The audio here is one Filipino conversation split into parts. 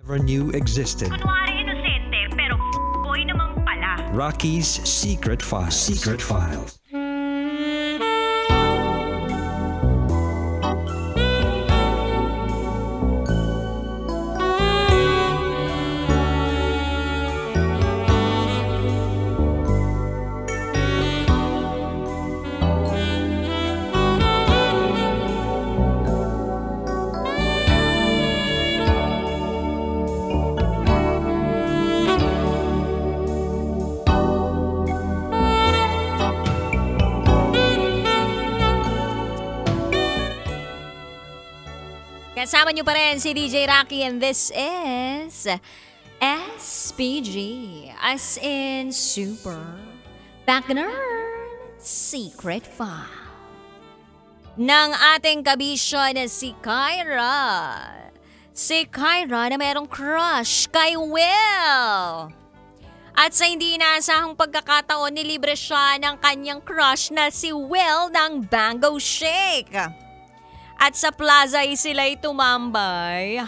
never knew existed. Kunwari inosente, pero boy naman pala. Rocky's Secret Files. Secret Files. Kasama niyo pa rin si DJ Rocky and this is SPG as in Super Backner Secret File ng ating kabisyo na si Kyra. Si Kyra na merong crush kay Will. At sa hindi inaasahang pagkakataon, nilibre siya ng kanyang crush na si Will ng Mango Shake. At sa plaza ay sila'y tumambay.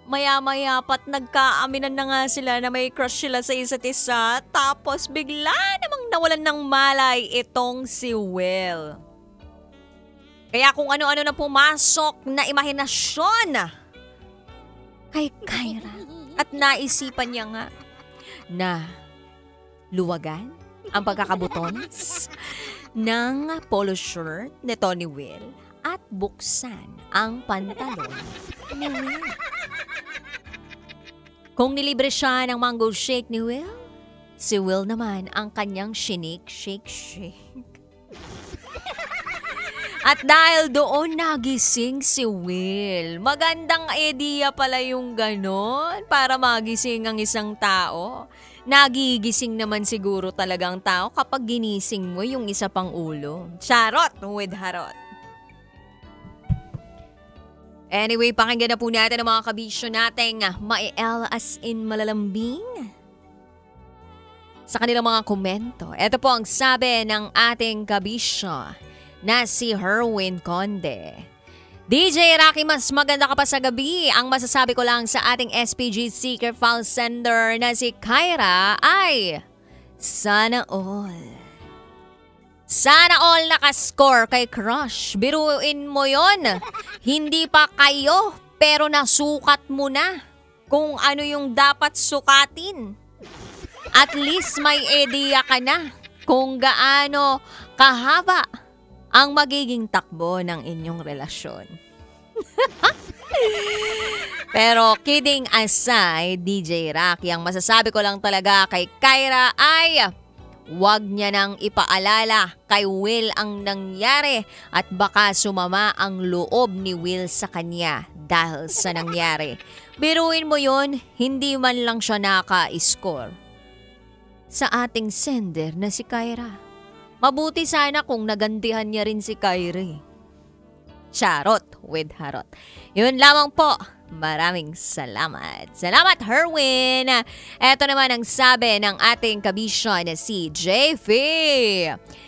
Maya-maya pat nagkaaminan na nga sila na may crush sila sa isa't isa. Tapos bigla namang nawalan ng malay itong si Will. Kaya kung ano-ano na pumasok na imahinasyon kay Kyra. At naisipan niya nga na luwagan ang pagkakabutones ng polo shirt ni Tony Will. At buksan ang pantalon ni Will. Kung nilibre siya ng mango shake ni Will, si Will naman ang kanyang shake. At dahil doon nagising si Will, magandang idea pala yung ganon para magising ang isang tao. Nagigising naman siguro talagang tao kapag ginising mo yung isa pang ulo. Charot with harot. Anyway, pakinggan na po natin ang mga kabisyo nating ma-L as in malalambing sa kanilang mga komento. Ito po ang sabi ng ating kabisyo na si Herwin Conde. DJ Rocky, mas maganda ka pa sa gabi. Ang masasabi ko lang sa ating SPG Secret File sender na si Kyra ay sana all. Sana all nakascore kay crush. Biruin mo yon. Hindi pa kayo, pero nasukat mo na kung ano yung dapat sukatin. At least may idea ka na kung gaano kahaba ang magiging takbo ng inyong relasyon. Pero kidding aside, DJ Rocky, ang masasabi ko lang talaga kay Kyra ay huwag niya nang ipaalala kay Will ang nangyari at baka sumama ang loob ni Will sa kanya dahil sa nangyari. Biruin mo yon, hindi man lang siya naka-score sa ating sender na si Kyra. Mabuti sana kung nagantihan niya rin si Kyra. Charot with harot. Yun lamang po. Maraming salamat. Salamat, Herwin. Ito naman ang sabi ng ating kabisyo na si JV.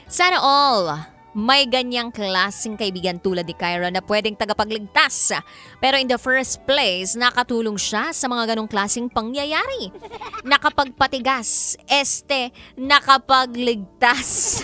Sana all may ganyang klaseng kaibigan tulad ni Kyra na pwedeng tagapagligtas. Pero in the first place, nakatulong siya sa mga ganong klaseng pangyayari. Nakapagpatigas, nakapagligtas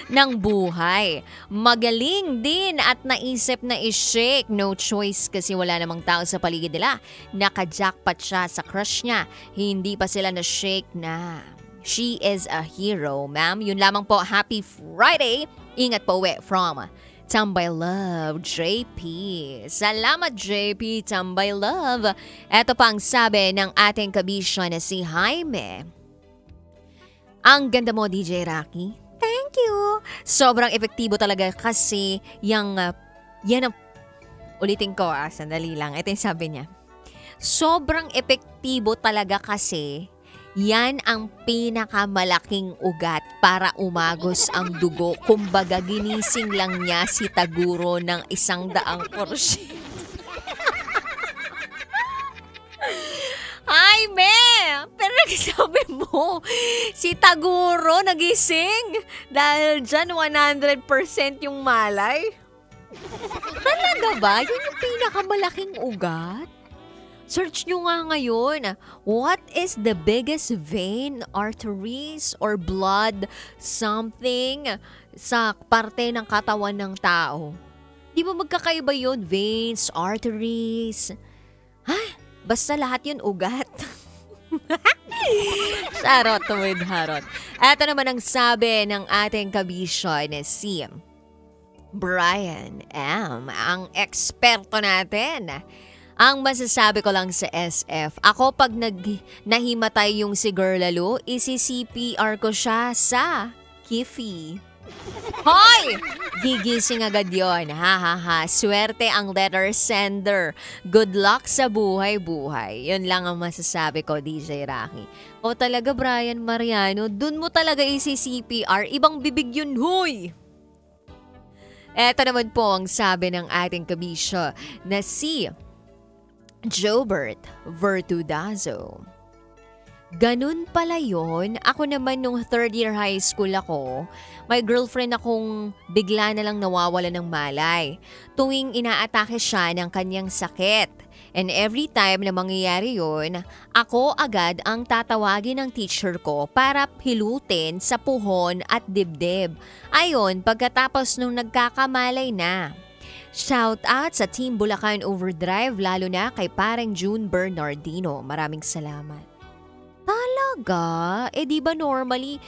ng buhay. Magaling din at naisip na i-shake. No choice kasi wala namang tao sa paligid nila. Naka-jackpot siya sa crush niya. Hindi pa sila na-shake na. She is a hero, ma'am. Yun lamang po. Happy Friday. Ingat po uwi from Tambay Love, JP. Salamat, JP, Tambay Love. Ito pa ang sabi ng ating kabisyo na si Jaime. Ang ganda mo, DJ Rocky. Thank you. Sobrang epektibo talaga kasi yan ang, ulitin ko sandali lang. Ito yung sabi niya. Sobrang epektibo talaga kasi yan ang pinakamalaking ugat para umagos ang dugo. Kumbaga ginising lang niya si Taguro ng 100%. Ay, me! Pero nagsabi mo, si Taguro nagising dahil dyan 100% yung malay? Talaga ba? Yun yung pinakamalaking ugat? Search nyo nga ngayon, what is the biggest vein, arteries, or blood something sa parte ng katawan ng tao? Di ba magkakaiba yun? Veins, arteries. Basta lahat yun ugat. Charot with harot. Ito naman ang sabi ng ating kabisyon na si Brian M., ang eksperto natin. Ang masasabi ko lang sa SF, ako pag nahimatay yung si Girl Lalo, isi-CPR ko siya sa Kifi. Hoy! Gigising agad yon. Ha. Swerte ang letter sender. Good luck sa buhay-buhay. Yun lang ang masasabi ko, DJ Rocky. O talaga, Brian Mariano, dun mo talaga isi-CPR. Ibang bibig yun, huy! Eto naman po ang sabi ng ating kabisyo na si Jobert Vertudazo. Ganun pala yun. Ako naman nung third year high school ako, may girlfriend akong bigla na lang nawawala ng malay. Tuwing inaatake siya ng kanyang sakit. And every time na mangyayari yun, ako agad ang tatawagin ng teacher ko para hilutin sa puhon at dibdib. Ayon, pagkatapos nung nagkakamalay na. Shout out sa Team Bulacan Overdrive, lalo na kay parang June Bernardino. Maraming salamat. Talaga? Di ba normally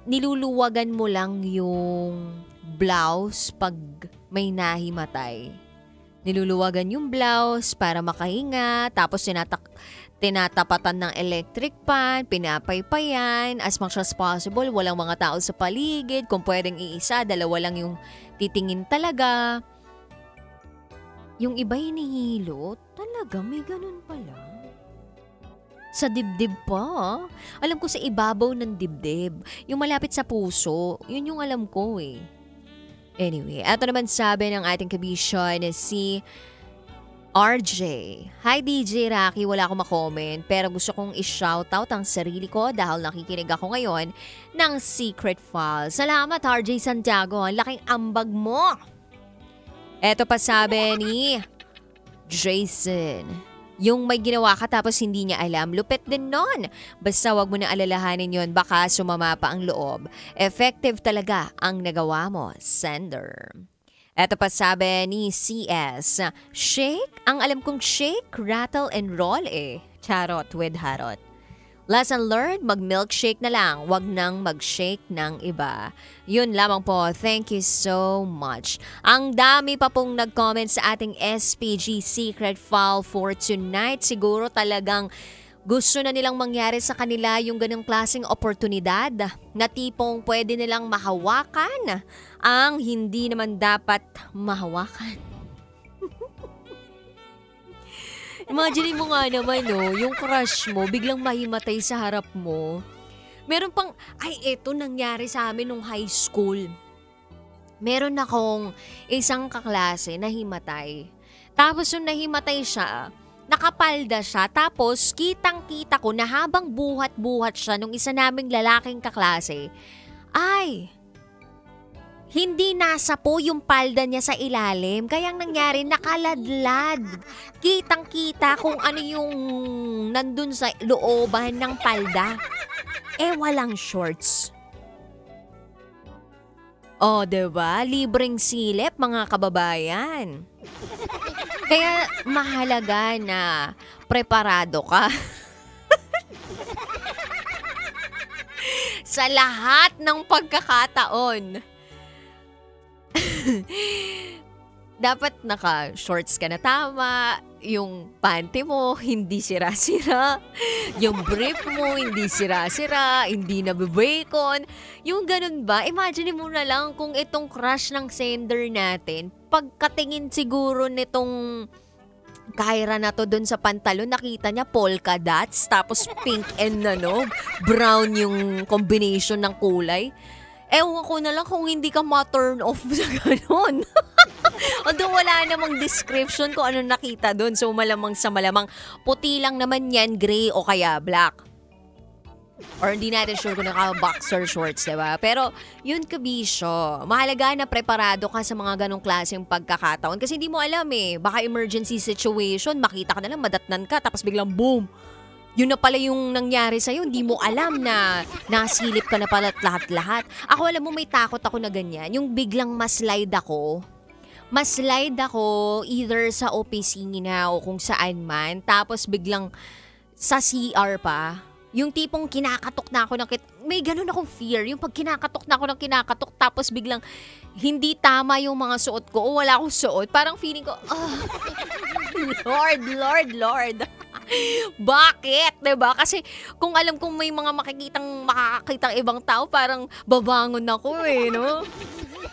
niluluwagan mo lang yung blouse pag may nahimatay? Niluluwagan yung blouse para makahinga, tapos tinatapatan ng electric pan, pinapaypayan, as much as possible, walang mga tao sa paligid, kung pwedeng iisa, dalawa lang yung titingin talaga. Yung iba hinihilo, talaga may ganun pala. Sa dibdib pa. Alam ko sa ibabaw ng dibdib. Yung malapit sa puso. Yun yung alam ko eh. Anyway, ito naman sabi ng ating kabisyon na si RJ. Hi DJ Rocky, wala akong makomment pero gusto kong i-shoutout ang sarili ko dahil nakikinig ako ngayon ng Secret Files. Salamat RJ Santiago, ang laking ambag mo. Ito pa sabi ni Jason. Yung may ginawa ka tapos hindi niya alam, lupit din nun. Basta wag mo na alalahanin yon, baka sumama pa ang loob. Effective talaga ang nagawa mo, sender. Eto pa sabi ni CS, shake? Ang alam kong shake, rattle and roll eh. Charot with harot. Lesson learned, mag-milkshake na lang. Wag nang mag-shake ng iba. Yun lamang po. Thank you so much. Ang dami pa pong nag-comment sa ating SPG Secret File for tonight. Siguro talagang gusto na nilang mangyari sa kanila yung ganong klaseng oportunidad na tipong pwede nilang mahawakan ang hindi naman dapat mahawakan. Imagine mo nga naman, no, yung crush mo, biglang mahimatay sa harap mo. Meron pang, eto nangyari sa amin nung high school. Meron akong isang kaklase na himatay. Tapos yung nahimatay siya, nakapalda siya. Tapos kitang-kita ko na habang buhat-buhat siya nung isa naming lalaking kaklase, hindi nasa po yung palda niya sa ilalim. Kaya ang nangyari, nakaladlad. Kitang-kita kung ano yung nandun sa looban ng palda. Walang shorts. Diba? Libreng silip, mga kababayan. Kaya mahalaga na preparado ka. Sa lahat ng pagkakataon. Dapat naka-shorts ka na tama, yung panty mo hindi sira-sira, yung brief mo hindi sira-sira, hindi nabibacon, yung ganun ba? Imagine mo na lang kung itong crush ng sender natin, pagkatingin siguro nitong Kyra na to dun sa pantalon, nakita niya polka dots, tapos pink and brown yung combination ng kulay. Ewan ko na lang kung hindi ka ma-turn off sa ganun. Although wala namang description kung ano nakita doon. So malamang sa malamang puti lang naman yan, gray o kaya black. Or hindi natin sure kung naka-boxer shorts, diba? Pero yun kabisyo. Mahalaga na preparado ka sa mga ganong klaseng pagkakataon. Kasi hindi mo alam baka emergency situation, makita ka na lang, madatnan ka, tapos biglang boom. Yun na pala yung nangyari sa'yo, hindi mo alam na nasilip ka na pala lahat-lahat. Ako alam mo, may takot ako na ganyan. Yung biglang maslide ako either sa opisina o kung saan man, tapos biglang sa CR pa. Yung tipong kinakatok na ako may ganun akong fear. Yung pag kinakatok na ako tapos biglang hindi tama yung mga suot ko o wala akong suot. Parang feeling ko, Lord. Bakit? Diba? Kasi kung alam kong may mga makakakitang ibang tao, parang babangon ako no?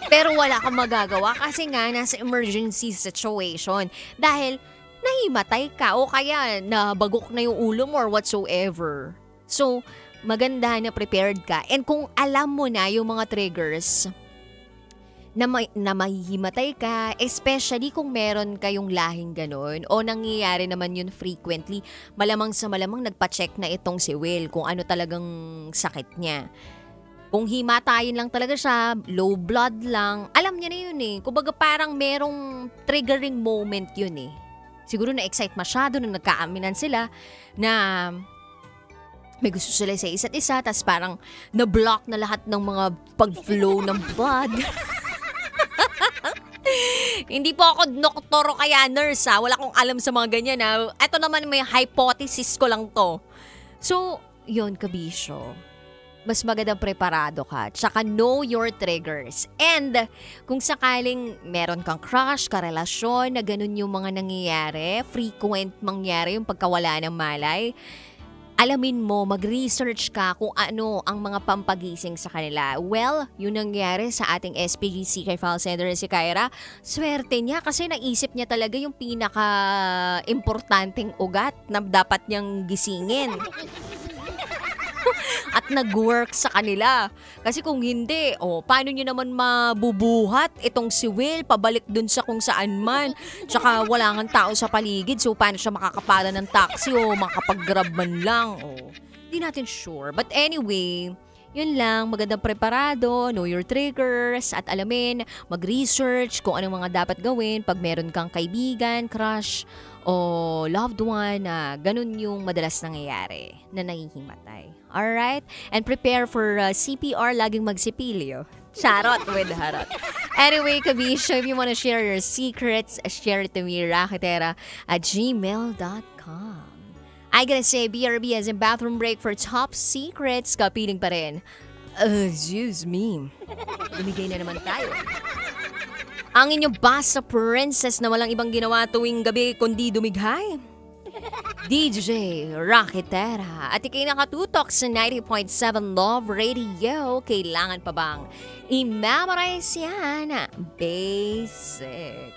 Pero wala kang magagawa kasi nga nasa emergency situation. Dahil nahimatay ka o kaya nabagok na yung ulo mo or whatsoever. So, maganda na prepared ka. And kung alam mo na yung mga triggers na mahihimatay ka, especially kung meron kayong lahing ganun o nangyayari naman yun frequently, malamang nagpa-check na itong si Will kung ano talagang sakit niya. Kung himatayin lang talaga siya, low blood lang, alam niya na yun Kumbaga parang merong triggering moment yun Siguro na-excite masyado nung nagkaaminan sila na may gusto sila sa isa't isa, tas parang na-block na lahat ng mga pag-flow ng blood. Hindi po ako doktor o kaya nurse Wala akong alam sa mga ganyan Ito naman may hypothesis ko lang to. So, yun kabisyo. Mas magandang preparado ka. Tsaka know your triggers. And kung sakaling meron kang crush, karelasyon, na ganun yung mga nangyayari, frequent mangyari yung pagkawala ng malay, alamin mo, mag-research ka kung ano ang mga pampagising sa kanila. Well, yung nangyari sa ating SPG Secret File Sender si Kyra, swerte niya kasi naisip niya talaga yung pinaka-importanting ugat na dapat niyang gisingin. At nag-work sa kanila. Kasi kung hindi, paano nyo naman mabubuhat itong si Will pabalik dun sa kung saan man. Tsaka wala nga tao sa paligid, so paano siya makakapala ng taxi o makapag-grab man lang. Hindi natin sure. But anyway, yun lang, magandang preparado, know your triggers, at alamin, mag-research kung anong mga dapat gawin pag meron kang kaibigan, crush, o loved one na ganun yung madalas nangyayari na nahihimatay. Alright? And prepare for CPR, laging magsipilyo. Charot with harot. Anyway, Kabisyo, if you wanna share your secrets, share it to me, rakitera@gmail.com. I gotta say, BRB as in bathroom break for top secrets. Kapiling pa rin. Excuse me. Lumigay na naman tayo. Ang inyong basta princess na walang ibang ginawa tuwing gabi kundi dumighay. DJ Rakitera. At ikay nakatutok sa 90.7 Love Radio. Kailangan pa bang i-memorize yan? Basic.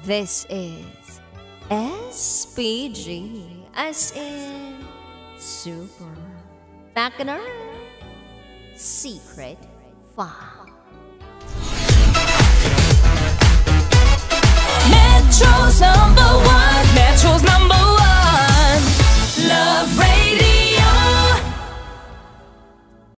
This is SPG. As in Super Back in our Secret File.